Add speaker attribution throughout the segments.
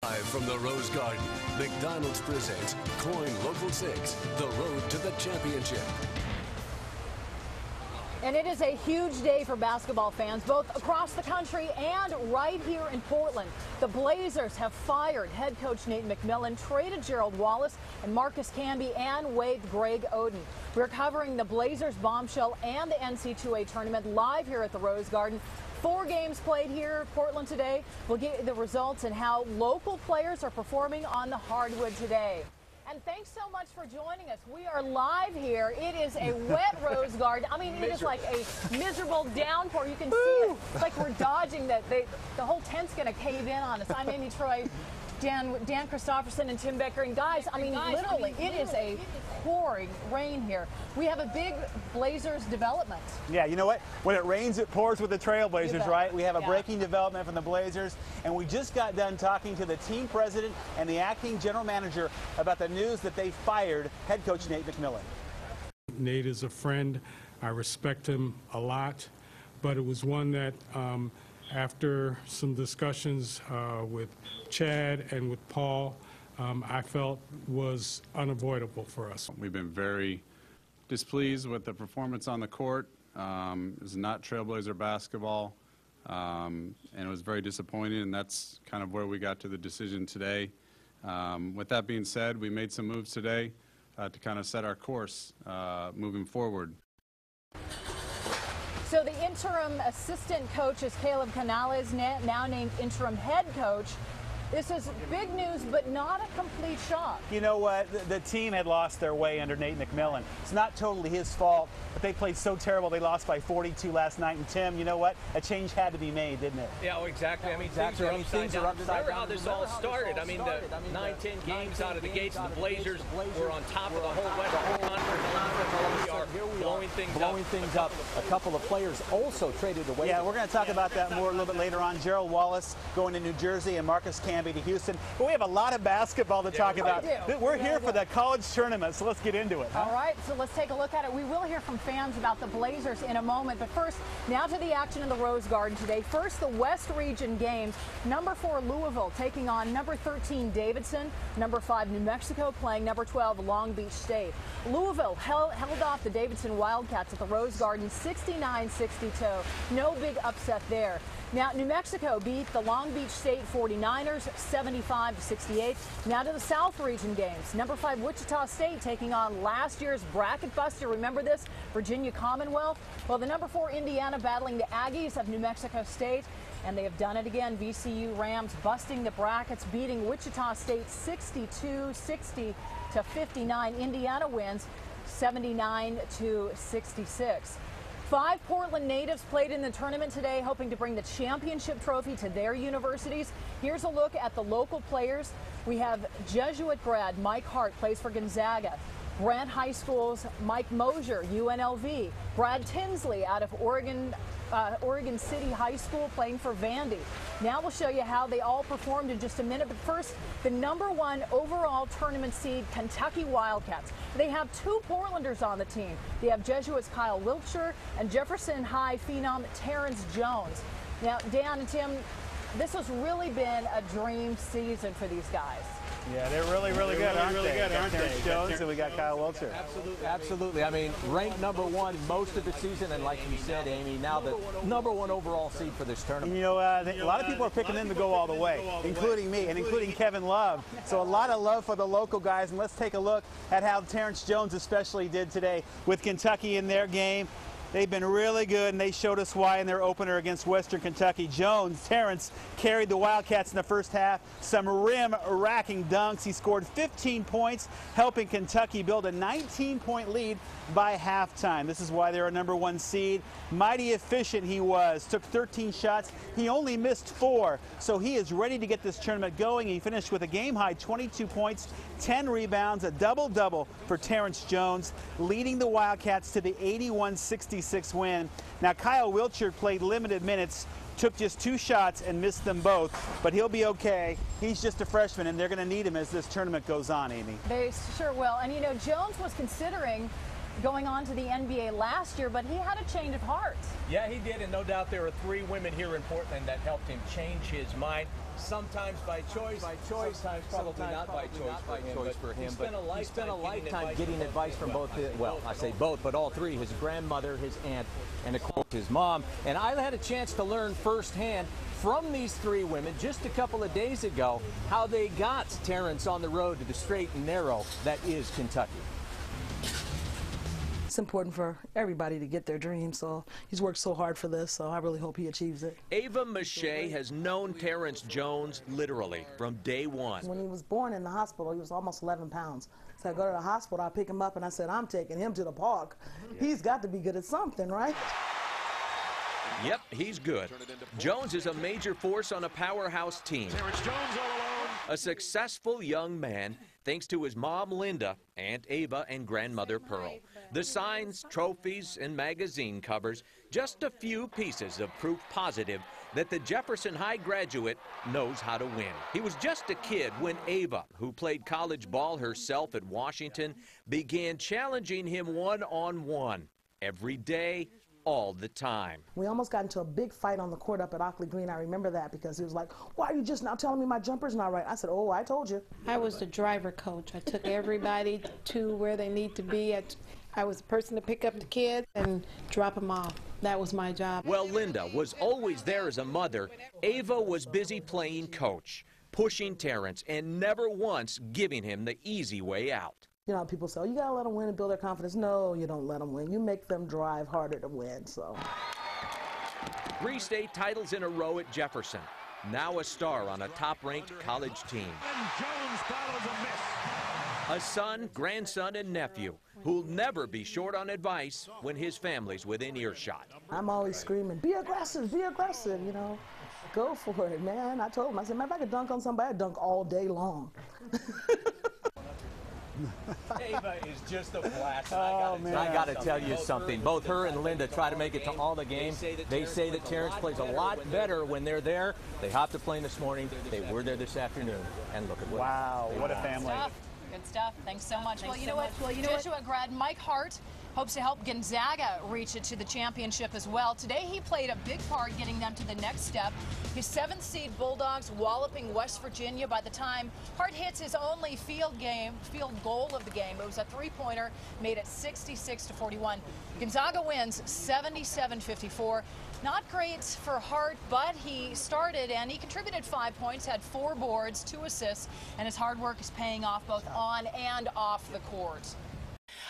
Speaker 1: Live from the Rose Garden, McDonald's presents Coin Local 6, the road to the championship.
Speaker 2: And it is a huge day for basketball fans, both across the country and right here in Portland. The Blazers have fired head coach Nate McMillan, traded Gerald Wallace and Marcus Camby, and waived Greg Oden. We're covering the Blazers bombshell and the NCAA tournament live here at the Rose Garden. 4 games played here in Portland today. We'll get you the results and how local players are performing on the hardwood today. And thanks so much for joining us. We are live here. It is a wet Rose Garden. I mean, it is like a miserable downpour. You can see it. It's like we're dodging that. The whole tent's going to cave in on us. I'm Amy Troy, Dan Christopherson, and Tim Becker. And guys, I mean, literally, it is a pouring rain here. We have a big Blazers development.
Speaker 3: Yeah, you know what? When it rains, it pours with the Trailblazers, right? We have a breaking development from the Blazers, and we just got done talking to the team president and the acting general manager about the news that they fired head coach Nate McMillan.
Speaker 4: Nate is a friend. I respect him a lot, but it was one that after some discussions with Chad and with Paul, I felt was unavoidable for us.
Speaker 5: We've been very displeased with the performance on the court. It was not Trailblazer basketball, and it was very disappointing, and that's kind of where we got to the decision today. With that being said, we made some moves today to kind of set our course moving forward.
Speaker 2: So the interim assistant coach is Caleb Canales, now named interim head coach. This is big news, but not a complete shock.
Speaker 3: You know what? The team had lost their way under Nate McMillan. It's not totally his fault, but they played so terrible they lost by 42 last night. And Tim, you know what? A change had to be made, didn't it?
Speaker 6: Yeah, exactly. I mean, things are upside down. Remember how this all started? I mean, the 9-10 games out of the gates, and the Blazers were on top of the whole Western Conference. We are blowing things up.
Speaker 7: A couple of players also traded away.
Speaker 3: Yeah, we're going to talk about that more a little bit later on. Gerald Wallace going to New Jersey and Marcus Camby to Houston. But we have a lot of basketball to talk about. We're here for the college tournament, so let's get into it.
Speaker 2: All right, so let's take a look at it. We will hear from fans about the Blazers in a moment. But first, now to the action in the Rose Garden today. First, the West Region games. Number 4, Louisville, taking on number 13, Davidson. Number 5, New Mexico, playing number 12, Long Beach State. Louisville held off the Davidson Wildcats at the Rose Garden 69-62. No big upset there. Now, New Mexico beat the Long Beach State 49ers 75-68. Now to the South Region games. Number 5, Wichita State taking on last year's bracket buster. Remember this? Virginia Commonwealth. Well, the number 4 Indiana battling the Aggies of New Mexico State. And they have done it again. VCU Rams busting the brackets, beating Wichita State 62-60 to 59. Indiana wins 79-66. 5 Portland natives played in the tournament today, hoping to bring the championship trophy to their universities. Here's a look at the local players. We have Jesuit grad Mike Hart, plays for Gonzaga. Grant High School's Mike Mosier, UNLV. Brad Tinsley out of Oregon City High School, playing for Vandy. Now we'll show you how they all performed in just a minute. But first, the number 1 overall tournament seed, Kentucky Wildcats. They have 2 Portlanders on the team. They have Jesuits Kyle Wiltshire and Jefferson High phenom Terrence Jones. Now, Dan and Tim, this has really been a dream season for these guys.
Speaker 3: Yeah, they're really good, aren't they? Terrence Jones, and we got Kyle Wiltshire.
Speaker 7: Absolutely. I mean, ranked number 1 most of the season, and like you said, Amy, now the number 1 overall seed for this tournament.
Speaker 3: You know, a lot of people are picking them to go all the way, including me and including Kevin Love. So a lot of love for the local guys, and let's take a look at how Terrence Jones especially did today with Kentucky in their game. They've been really good, and they showed us why in their opener against Western Kentucky. Terrence carried the Wildcats in the first half. Some rim-racking dunks. He scored 15 points, helping Kentucky build a 19-point lead by halftime. This is why they're a number 1 seed. Mighty efficient he was. Took 13 shots. He only missed 4, so he is ready to get this tournament going. He finished with a game-high 22 points, 10 rebounds, a double-double for Terrence Jones, leading the Wildcats to the 81-66 win. Now, Kyle Wiltshire played limited minutes, took just 2 shots and missed them both, but he'll be okay. He's just a freshman, and they're going to need him as this tournament goes on, Amy.
Speaker 2: They sure will. And, you know, Jones was considering going on to the NBA last year, but he had a change of heart.
Speaker 7: Yeah, he did, and no doubt there are 3 women here in Portland that helped him change his mind. Sometimes by choice, sometimes probably not by choice for him. But he spent a lifetime getting advice from both, well, I say both, but all 3, his grandmother, his aunt, and of course his mom. And I had a chance to learn firsthand from these 3 women just a couple of days ago how they got Terrence on the road to the straight and narrow that is Kentucky.
Speaker 8: It's important for everybody to get their dream, so he's worked so hard for this, so I really hope he achieves it.
Speaker 6: Ava Mache has known Terrence Jones literally from day one.
Speaker 8: When he was born in the hospital, he was almost 11 pounds. So I go to the hospital, I pick him up, and I said, I'm taking him to the park. He's got to be good at something, right?
Speaker 6: Yep, he's good. Jones is a major force on a powerhouse team.
Speaker 9: Terrence Jones all alone.
Speaker 6: A successful young man thanks to his mom, Linda, Aunt Ava, and grandmother, Pearl. The signs, trophies, and magazine covers, just a few pieces of proof positive that the Jefferson High graduate knows how to win. He was just a kid when Ava, who played college ball herself at Washington, began challenging him one-on-one every day, all the time.
Speaker 8: We almost got into a big fight on the court up at Ockley Green. I remember that because he was like, why are you just now telling me my jumper's not right? I said, oh, I told you.
Speaker 10: I was the driver coach. I took everybody to where they need to be. I was the person to pick up the kids and drop them off. That was my job.
Speaker 6: Well, Linda was always there as a mother. Ava was busy playing coach, pushing Terrence, and never once giving him the easy way out.
Speaker 8: You know, people say, oh, you got to let them win and build their confidence. No, you don't let them win. You make them drive harder to win, so.
Speaker 6: 3 state titles in a row at Jefferson. Now a star on a top-ranked college team.
Speaker 9: And Jones follows a miss.
Speaker 6: A son, grandson, and nephew who'll never be short on advice when his family's within earshot.
Speaker 8: I'm always screaming, be aggressive, you know. Go for it, man. I told him, I said, man, if I could dunk on somebody, I'd dunk all day long.
Speaker 7: Ava is just a blast.
Speaker 3: Oh, man.
Speaker 7: I got to tell you something. Both her and Linda try to make it to all the games. They say that Terrence plays a lot better when they're there. They hopped a plane this morning. They were there this afternoon. And look at what.
Speaker 3: Wow, what a family.
Speaker 2: Good stuff. Thanks so much. Well, you know what? Jesuit grad Mike Hart hopes to help Gonzaga reach it to the championship as well. Today he played a big part getting them to the next step. His 7th seed Bulldogs walloping West Virginia. By the time Hart hits his only field goal of the game, it was a 3-pointer made it 66-41. Gonzaga wins 77-54. Not great for Hart, but he started and he contributed 5 points, had 4 boards, 2 assists, and his hard work is paying off both on and off the court.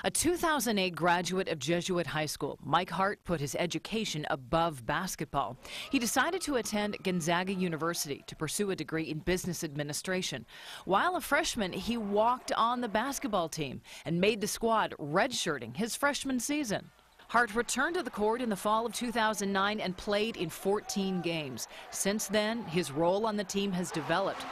Speaker 11: A 2008 graduate of Jesuit High School, Mike Hart put his education above basketball. He decided to attend Gonzaga University to pursue a degree in business administration. While a freshman, he walked on the basketball team and made the squad redshirting his freshman season. Hart returned to the court in the fall of 2009 and played in 14 games. Since then, his role on the team has developed.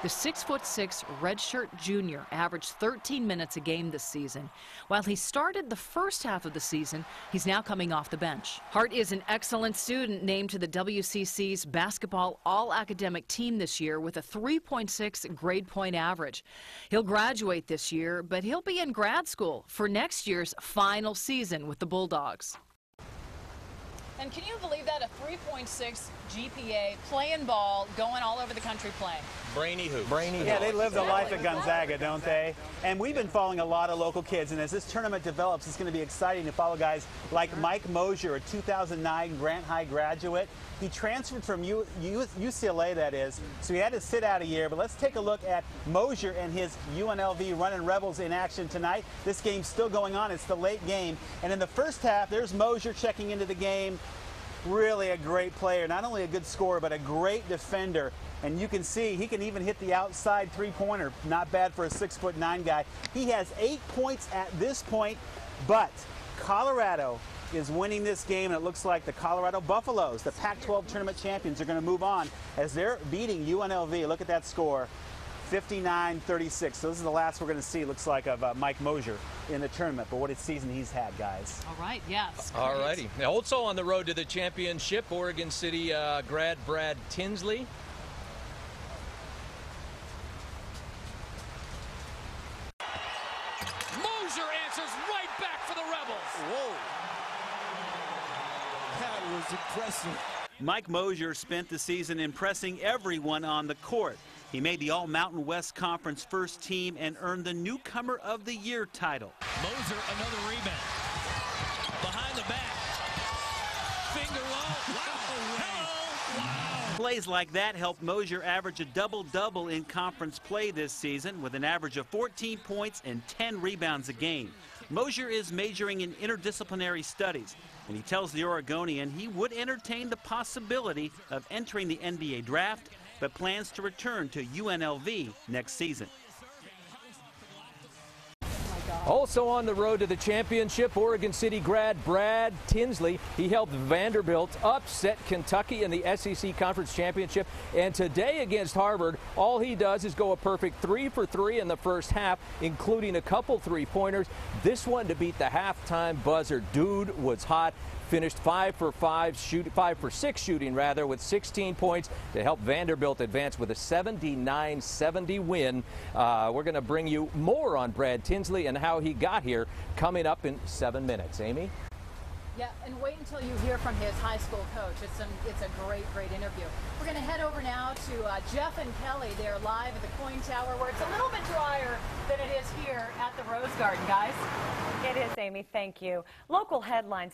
Speaker 11: The 6'6" redshirt junior averaged 13 minutes a game this season. While he started the first half of the season, he's now coming off the bench. Hart is an excellent student named to the WCC's basketball all-academic team this year with a 3.6 grade point average. He'll graduate this year, but he'll be in grad school for next year's final season with the Bulldogs.
Speaker 2: And can you believe that? A 3.6 GPA, playing ball, going all over the country playing.
Speaker 7: Brainy hoops.
Speaker 3: Yeah, they live the life at Gonzaga, don't they? And we've been following a lot of local kids, and as this tournament develops, it's going to be exciting to follow guys like Mike Mosier, a 2009 Grant High graduate. He transferred from UCLA, that is, so he had to sit out a year. But let's take a look at Mosier and his UNLV Running Rebels in action tonight. This game's still going on. It's the late game. And in the first half, there's Mosier checking into the game. Really a great player, not only a good scorer, but a great defender. And you can see he can even hit the outside three-pointer. Not bad for a 6'9" guy. He has 8 points at this point, but Colorado is winning this game, and it looks like the Colorado Buffaloes, the Pac-12 tournament champions, are going to move on as they're beating UNLV. Look at that score, 59-36. So this is the last we're going to see, looks like, of Mike Mosier in the tournament. But what a season he's had, guys.
Speaker 2: All right, yes.
Speaker 7: All righty. Also on the road to the championship, Oregon City grad Brad Tinsley.
Speaker 9: Mosier answers right for the Rebels.
Speaker 12: Whoa. That was impressive.
Speaker 3: Mike Mosier spent the season impressing everyone on the court. He made the All-Mountain West Conference first team and earned the Newcomer of the Year title.
Speaker 9: Moser, another rebound. Behind the back. Finger roll. Wow. Hello. Wow.
Speaker 3: Plays like that helped Mosier average a double-double in conference play this season with an average of 14 points and 10 rebounds a game. Mosier is majoring in interdisciplinary studies, and he tells the Oregonian he would entertain the possibility of entering the NBA draft, but plans to return to UNLV next season.
Speaker 6: Also on the road to the championship, Oregon City grad Brad Tinsley. He helped Vanderbilt upset Kentucky in the SEC Conference Championship. And today against Harvard, all he does is go a perfect 3 for 3 in the first half, including a couple three-pointers. This one to beat the halftime buzzer. Dude was hot. Finished 5 for 6 shooting with 16 points to help Vanderbilt advance with a 79-70 win. We're going to bring you more on Brad Tinsley and how he got here coming up in 7 minutes. Amy?
Speaker 2: Yeah, and wait until you hear from his high school coach. It's a great interview. We're going to head over now to Jeff and Kelly. They're live at the Coin Tower, where it's a little bit drier than it is here at the Rose Garden, guys.
Speaker 13: It is, Amy. Thank you. Local headlines